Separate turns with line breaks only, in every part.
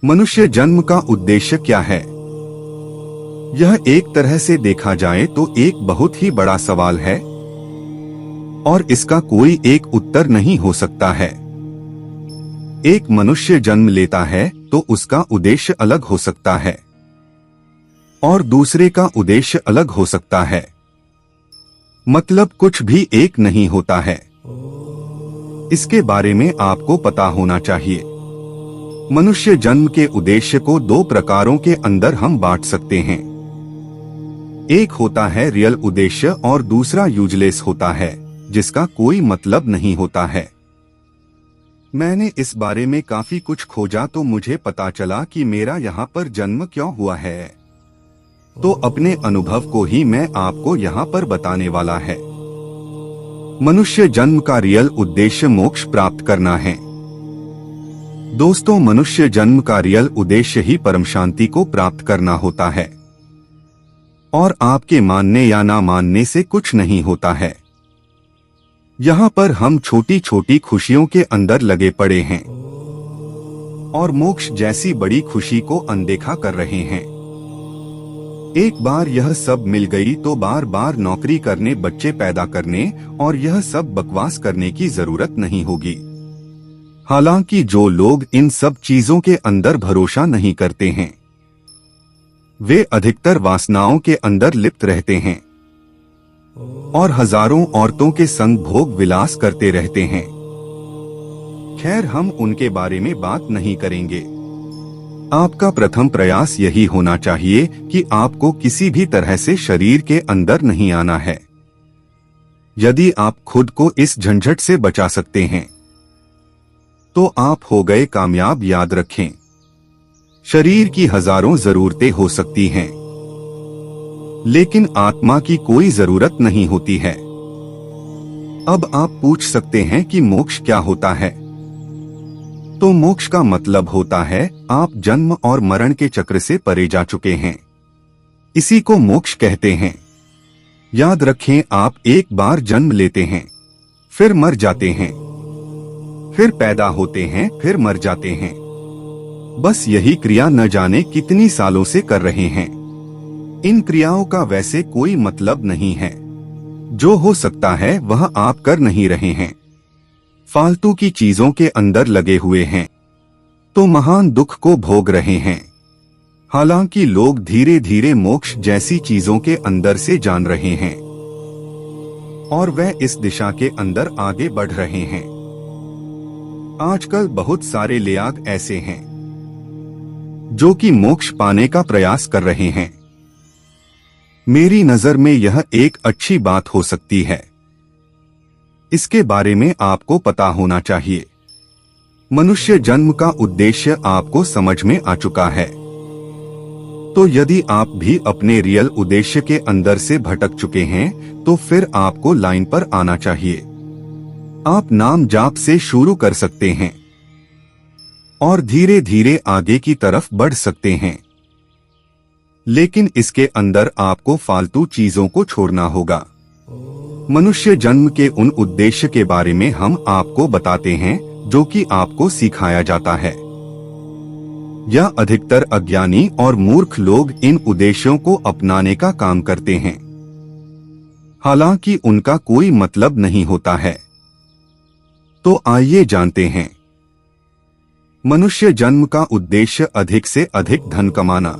मनुष्य जन्म का उद्देश्य क्या है? यह एक तरह से देखा जाए तो एक बहुत ही बड़ा सवाल है और इसका कोई एक उत्तर नहीं हो सकता है। एक मनुष्य जन्म लेता है तो उसका उद्देश्य अलग हो सकता है और दूसरे का उद्देश्य अलग हो सकता है। मतलब कुछ भी एक नहीं होता है। इसके बारे में आपको पता होना चाहिए। मनुष्य जन्म के उद्देश्य को दो प्रकारों के अंदर हम बांट सकते हैं। एक होता है रियल उद्देश्य और दूसरा यूजलेस होता है, जिसका कोई मतलब नहीं होता है। मैंने इस बारे में काफी कुछ खोजा तो मुझे पता चला कि मेरा यहाँ पर जन्म क्यों हुआ है। तो अपने अनुभव को ही मैं आपको यहाँ पर बताने वाला है। मनुष्य जन्म का रियल उद्देश्य मोक्ष प्राप्त करना है। दोस्तों, मनुष्य जन्म का रियल उद्देश्य ही परम शांति को प्राप्त करना होता है और आपके मानने या ना मानने से कुछ नहीं होता है। यहाँ पर हम छोटी छोटी खुशियों के अंदर लगे पड़े हैं और मोक्ष जैसी बड़ी खुशी को अनदेखा कर रहे हैं। एक बार यह सब मिल गई तो बार बार नौकरी करने, बच्चे पैदा करने और यह सब बकवास करने की जरूरत नहीं होगी। हालांकि जो लोग इन सब चीजों के अंदर भरोसा नहीं करते हैं, वे अधिकतर वासनाओं के अंदर लिप्त रहते हैं और हजारों औरतों के संग भोग विलास करते रहते हैं। खैर, हम उनके बारे में बात नहीं करेंगे। आपका प्रथम प्रयास यही होना चाहिए कि आपको किसी भी तरह से शरीर के अंदर नहीं आना है। यदि आप खुद को इस झंझट से बचा सकते हैं तो आप हो गए कामयाब। याद रखें, शरीर की हजारों जरूरतें हो सकती हैं, लेकिन आत्मा की कोई जरूरत नहीं होती है। अब आप पूछ सकते हैं कि मोक्ष क्या होता है? तो मोक्ष का मतलब होता है आप जन्म और मरण के चक्र से परे जा चुके हैं। इसी को मोक्ष कहते हैं। याद रखें, आप एक बार जन्म लेते हैं, फिर मर जाते हैं, फिर पैदा होते हैं, फिर मर जाते हैं। बस यही क्रिया न जाने कितनी सालों से कर रहे हैं। इन क्रियाओं का वैसे कोई मतलब नहीं है। जो हो सकता है वह आप कर नहीं रहे हैं, फालतू की चीजों के अंदर लगे हुए हैं, तो महान दुख को भोग रहे हैं। हालांकि लोग धीरे धीरे मोक्ष जैसी चीजों के अंदर से जान रहे हैं और वह इस दिशा के अंदर आगे बढ़ रहे हैं। आजकल बहुत सारे लेयाग ऐसे हैं जो कि मोक्ष पाने का प्रयास कर रहे हैं। मेरी नजर में यह एक अच्छी बात हो सकती है। इसके बारे में आपको पता होना चाहिए। मनुष्य जन्म का उद्देश्य आपको समझ में आ चुका है। तो यदि आप भी अपने रियल उद्देश्य के अंदर से भटक चुके हैं तो फिर आपको लाइन पर आना चाहिए। आप नाम जाप से शुरू कर सकते हैं और धीरे धीरे आगे की तरफ बढ़ सकते हैं, लेकिन इसके अंदर आपको फालतू चीजों को छोड़ना होगा। मनुष्य जन्म के उन उद्देश्य के बारे में हम आपको बताते हैं जो कि आपको सिखाया जाता है। या अधिकतर अज्ञानी और मूर्ख लोग इन उद्देश्यों को अपनाने का काम करते हैं, हालांकि उनका कोई मतलब नहीं होता है। तो आइए जानते हैं। मनुष्य जन्म का उद्देश्य अधिक से अधिक धन कमाना।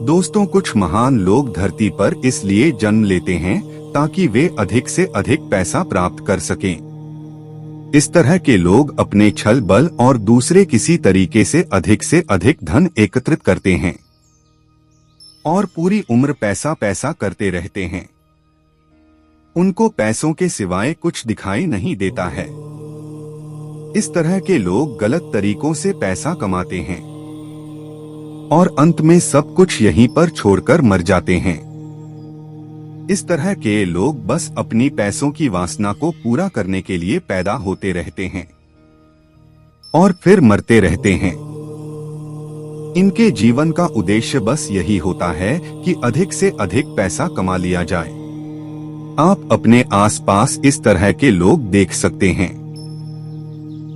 दोस्तों, कुछ महान लोग धरती पर इसलिए जन्म लेते हैं ताकि वे अधिक से अधिक पैसा प्राप्त कर सकें। इस तरह के लोग अपने छल बल और दूसरे किसी तरीके से अधिक धन एकत्रित करते हैं और पूरी उम्र पैसा पैसा करते रहते हैं। उनको पैसों के सिवाय कुछ दिखाई नहीं देता है। इस तरह के लोग गलत तरीकों से पैसा कमाते हैं और अंत में सब कुछ यहीं पर छोड़कर मर जाते हैं। इस तरह के लोग बस अपनी पैसों की वासना को पूरा करने के लिए पैदा होते रहते हैं और फिर मरते रहते हैं। इनके जीवन का उद्देश्य बस यही होता है कि अधिक से अधिक पैसा कमा लिया जाए। आप अपने आसपास इस तरह के लोग देख सकते हैं।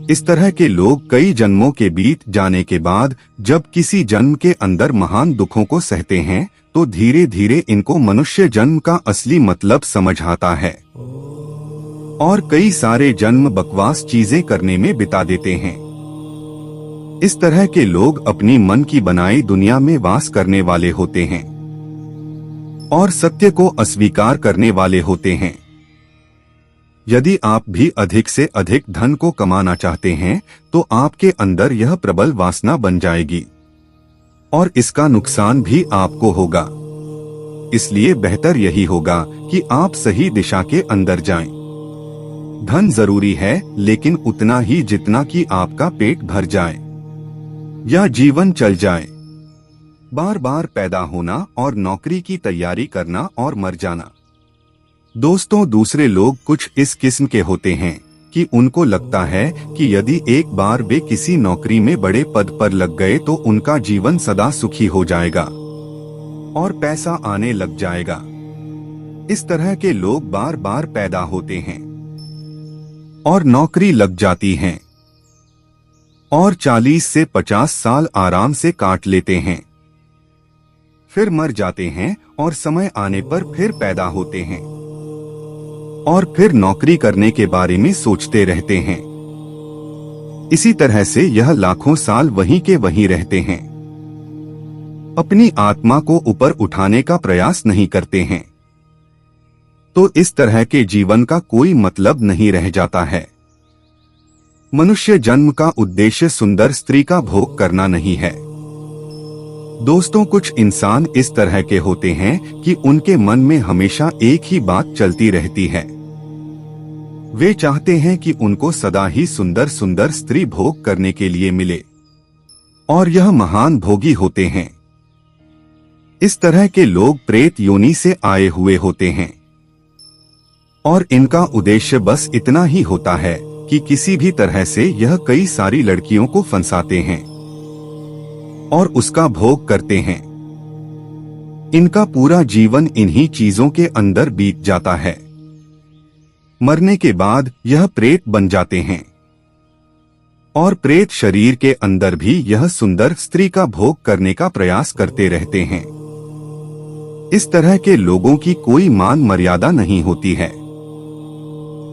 इस तरह के लोग कई जन्मों के बीत जाने के बाद जब किसी जन्म के अंदर महान दुखों को सहते हैं तो धीरे धीरे इनको मनुष्य जन्म का असली मतलब समझ आता है और कई सारे जन्म बकवास चीजें करने में बिता देते हैं। इस तरह के लोग अपनी मन की बनाई दुनिया में वास करने वाले होते हैं और सत्य को अस्वीकार करने वाले होते हैं। यदि आप भी अधिक से अधिक धन को कमाना चाहते हैं तो आपके अंदर यह प्रबल वासना बन जाएगी और इसका नुकसान भी आपको होगा। इसलिए बेहतर यही होगा कि आप सही दिशा के अंदर जाएं। धन जरूरी है लेकिन उतना ही जितना कि आपका पेट भर जाए या जीवन चल जाए। बार बार पैदा होना और नौकरी की तैयारी करना और मर जाना। दोस्तों, दूसरे लोग कुछ इस किस्म के होते हैं कि उनको लगता है कि यदि एक बार वे किसी नौकरी में बड़े पद पर लग गए तो उनका जीवन सदा सुखी हो जाएगा और पैसा आने लग जाएगा। इस तरह के लोग बार बार पैदा होते हैं और नौकरी लग जाती हैं और 40 से 50 साल आराम से काट लेते हैं, फिर मर जाते हैं और समय आने पर फिर पैदा होते हैं और फिर नौकरी करने के बारे में सोचते रहते हैं। इसी तरह से यह लाखों साल वहीं के वहीं रहते हैं, अपनी आत्मा को ऊपर उठाने का प्रयास नहीं करते हैं। तो इस तरह के जीवन का कोई मतलब नहीं रह जाता है। मनुष्य जन्म का उद्देश्य सुंदर स्त्री का भोग करना नहीं है। दोस्तों, कुछ इंसान इस तरह के होते हैं कि उनके मन में हमेशा एक ही बात चलती रहती है। वे चाहते हैं कि उनको सदा ही सुंदर सुंदर स्त्री भोग करने के लिए मिले और यह महान भोगी होते हैं। इस तरह के लोग प्रेत योनि से आए हुए होते हैं और इनका उद्देश्य बस इतना ही होता है कि किसी भी तरह से यह कई सारी लड़कियों को फंसाते हैं और उसका भोग करते हैं। इनका पूरा जीवन इन्हीं चीजों के अंदर बीत जाता है। मरने के बाद यह प्रेत बन जाते हैं और प्रेत शरीर के अंदर भी यह सुंदर स्त्री का भोग करने का प्रयास करते रहते हैं। इस तरह के लोगों की कोई मान मर्यादा नहीं होती है।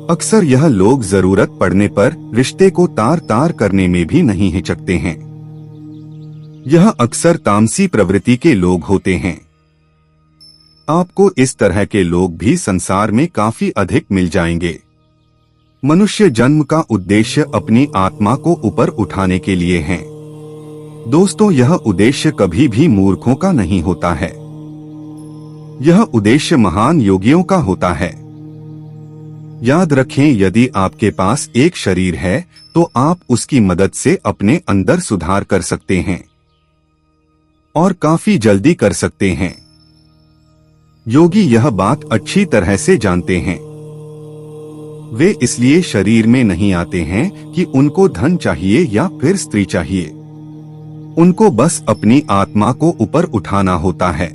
अक्सर यह लोग जरूरत पड़ने पर रिश्ते को तार तार करने में भी नहीं हिचकते हैं। यह अक्सर तामसी प्रवृत्ति के लोग होते हैं। आपको इस तरह के लोग भी संसार में काफी अधिक मिल जाएंगे। मनुष्य जन्म का उद्देश्य अपनी आत्मा को ऊपर उठाने के लिए है। दोस्तों, यह उद्देश्य कभी भी मूर्खों का नहीं होता है। यह उद्देश्य महान योगियों का होता है। याद रखें, यदि आपके पास एक शरीर है तो आप उसकी मदद से अपने अंदर सुधार कर सकते हैं और काफी जल्दी कर सकते हैं। योगी यह बात अच्छी तरह से जानते हैं। वे इसलिए शरीर में नहीं आते हैं कि उनको धन चाहिए या फिर स्त्री चाहिए। उनको बस अपनी आत्मा को ऊपर उठाना होता है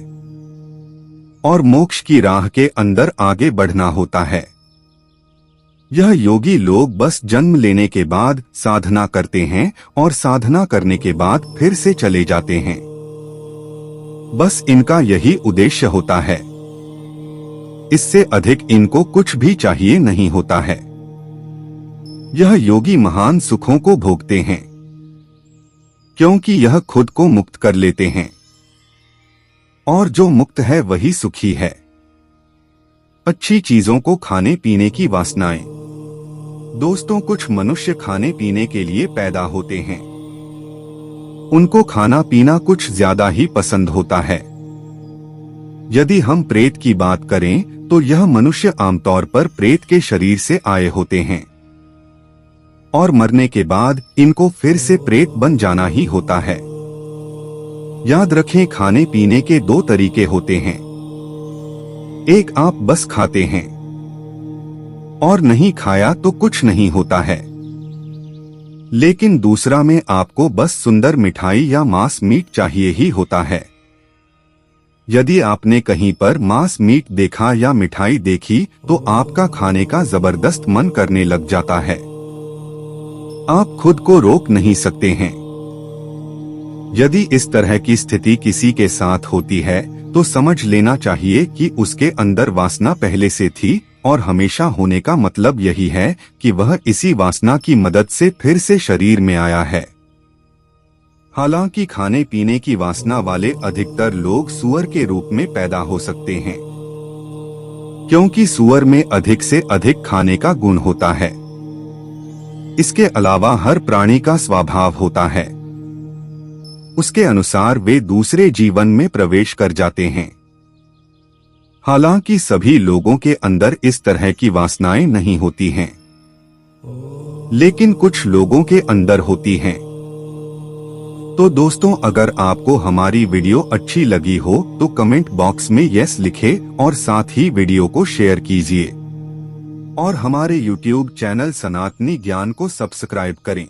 और मोक्ष की राह के अंदर आगे बढ़ना होता है। यह योगी लोग बस जन्म लेने के बाद साधना करते हैं और साधना करने के बाद फिर से चले जाते हैं। बस इनका यही उद्देश्य होता है। इससे अधिक इनको कुछ भी चाहिए नहीं होता है। यह योगी महान सुखों को भोगते हैं क्योंकि यह खुद को मुक्त कर लेते हैं और जो मुक्त है वही सुखी है। अच्छी चीजों को खाने पीने की वासनाएं। दोस्तों, कुछ मनुष्य खाने पीने के लिए पैदा होते हैं। उनको खाना पीना कुछ ज्यादा ही पसंद होता है। यदि हम प्रेत की बात करें तो यह मनुष्य आमतौर पर प्रेत के शरीर से आए होते हैं और मरने के बाद इनको फिर से प्रेत बन जाना ही होता है। याद रखें, खाने पीने के दो तरीके होते हैं। एक, आप बस खाते हैं और नहीं खाया तो कुछ नहीं होता है। लेकिन दूसरा में आपको बस सुंदर मिठाई या मांस मीट चाहिए ही होता है। यदि आपने कहीं पर मांस मीट देखा या मिठाई देखी तो आपका खाने का जबरदस्त मन करने लग जाता है। आप खुद को रोक नहीं सकते हैं। यदि इस तरह की स्थिति किसी के साथ होती है तो समझ लेना चाहिए कि उसके अंदर वासना पहले से थी और हमेशा होने का मतलब यही है कि वह इसी वासना की मदद से फिर से शरीर में आया है। हालांकि खाने पीने की वासना वाले अधिकतर लोग सूअर के रूप में पैदा हो सकते हैं, क्योंकि सूअर में अधिक से अधिक खाने का गुण होता है। इसके अलावा हर प्राणी का स्वभाव होता है, उसके अनुसार वे दूसरे जीवन में प्रवेश कर जाते हैं। हालांकि सभी लोगों के अंदर इस तरह की वासनाएं नहीं होती हैं, लेकिन कुछ लोगों के अंदर होती हैं। तो दोस्तों, अगर आपको हमारी वीडियो अच्छी लगी हो तो कमेंट बॉक्स में यस लिखें और साथ ही वीडियो को शेयर कीजिए और हमारे YouTube चैनल सनातनी ज्ञान को सब्सक्राइब करें।